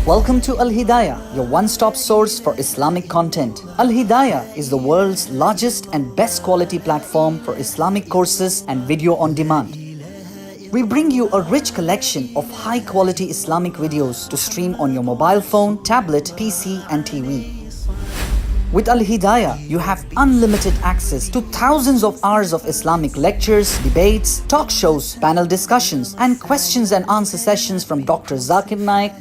Welcome to Hidaayah, your one-stop source for Islamic content. Hidaayah is the world's largest and best quality platform for Islamic courses and video on demand. We bring you a rich collection of high-quality Islamic videos to stream on your mobile phone, tablet, PC and TV. With Hidaayah, you have unlimited access to thousands of hours of Islamic lectures, debates, talk shows, panel discussions and questions and answer sessions from Dr. Zakir Naik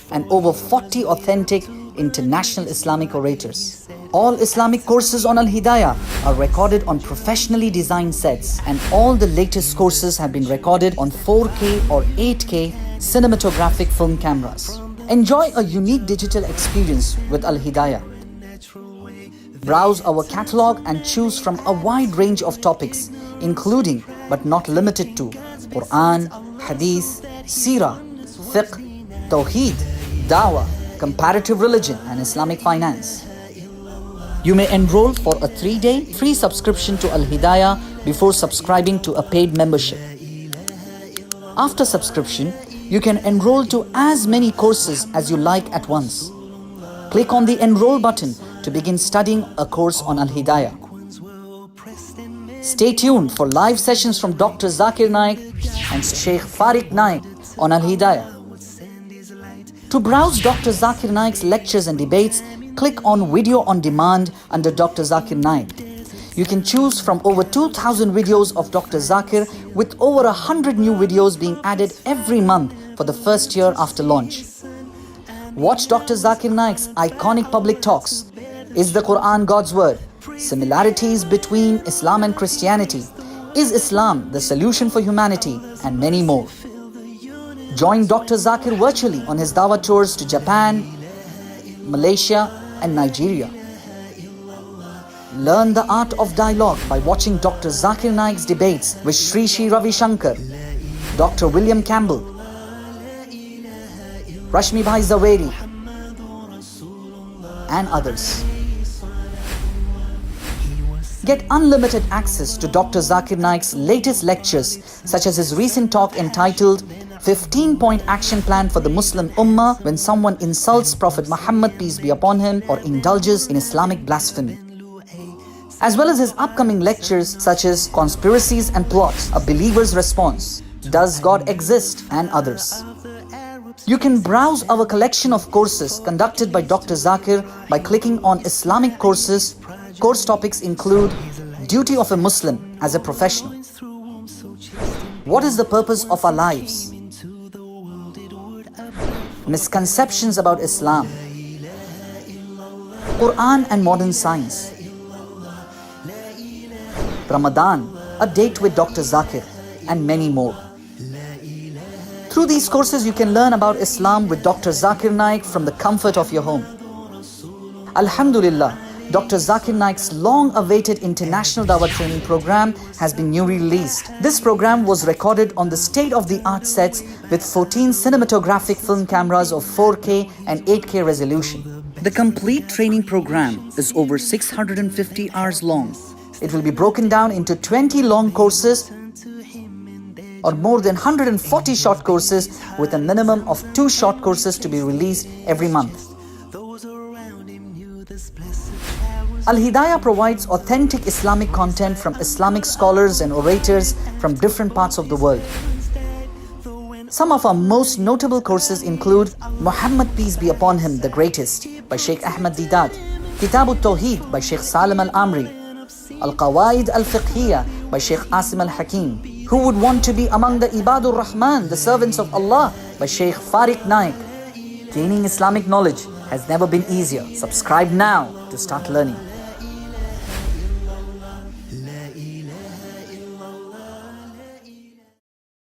and over 40 authentic international Islamic orators. All Islamic courses on Hidaayah are recorded on professionally designed sets, and all the latest courses have been recorded on 4K or 8K cinematographic film cameras. Enjoy a unique digital experience with Hidaayah. Browse our catalog and choose from a wide range of topics, including but not limited to Quran, Hadith, Seerah, Fiqh, Tawheed, Dawah, Comparative Religion and Islamic Finance. You may enroll for a 3-day free subscription to Hidaayah before subscribing to a paid membership. After subscription, you can enroll to as many courses as you like at once. Click on the Enroll button to begin studying a course on Hidaayah. Stay tuned for live sessions from Dr. Zakir Naik and Sheikh Farid Naik on Hidaayah. To browse Dr. Zakir Naik's lectures and debates, click on Video on Demand under Dr. Zakir Naik. You can choose from over 2,000 videos of Dr. Zakir, with over 100 new videos being added every month for the first year after launch. Watch Dr. Zakir Naik's iconic public talks. Is the Quran God's word? Similarities between Islam and Christianity. Is Islam the solution for humanity? And many more. Join Dr. Zakir virtually on his Dawah tours to Japan, Malaysia and Nigeria. Learn the art of dialogue by watching Dr. Zakir Naik's debates with Sri Ravi Shankar, Dr. William Campbell, Rashmi Bhai Zaveri and others. Get unlimited access to Dr. Zakir Naik's latest lectures, such as his recent talk entitled 15-Point Action Plan for the Muslim Ummah when someone insults Prophet Muhammad, peace be upon him, or indulges in Islamic blasphemy. As well as his upcoming lectures such as Conspiracies and Plots, A Believer's Response, Does God Exist, and others. You can browse our collection of courses conducted by Dr. Zakir by clicking on Islamic courses. Course topics include Duty of a Muslim as a Professional, What is the purpose of our lives, Misconceptions about Islam, Quran and Modern Science, Ramadan, A Date with Dr. Zakir, and many more. Through these courses, you can learn about Islam with Dr. Zakir Naik from the comfort of your home. Alhamdulillah, Dr. Zakir Naik's long-awaited international Dawah training program has been newly released. This program was recorded on the state-of-the-art sets with 14 cinematographic film cameras of 4K and 8K resolution. The complete training program is over 650 hours long. It will be broken down into 20 long courses or more than 140 short courses, with a minimum of 2 short courses to be released every month. Hidaayah provides authentic Islamic content from Islamic scholars and orators from different parts of the world. Some of our most notable courses include Muhammad, peace be upon him, the Greatest by Sheikh Ahmad Didat, Kitab al-Tawheed by Sheikh Salim al-Amri, Al-Qawaid al-Fiqhiyah by Sheikh Asim al-Hakim, Who Would Want to Be Among the Ibadur Rahman, the Servants of Allah by Sheikh Farid Naik. Gaining Islamic knowledge has never been easier. Subscribe now to start learning.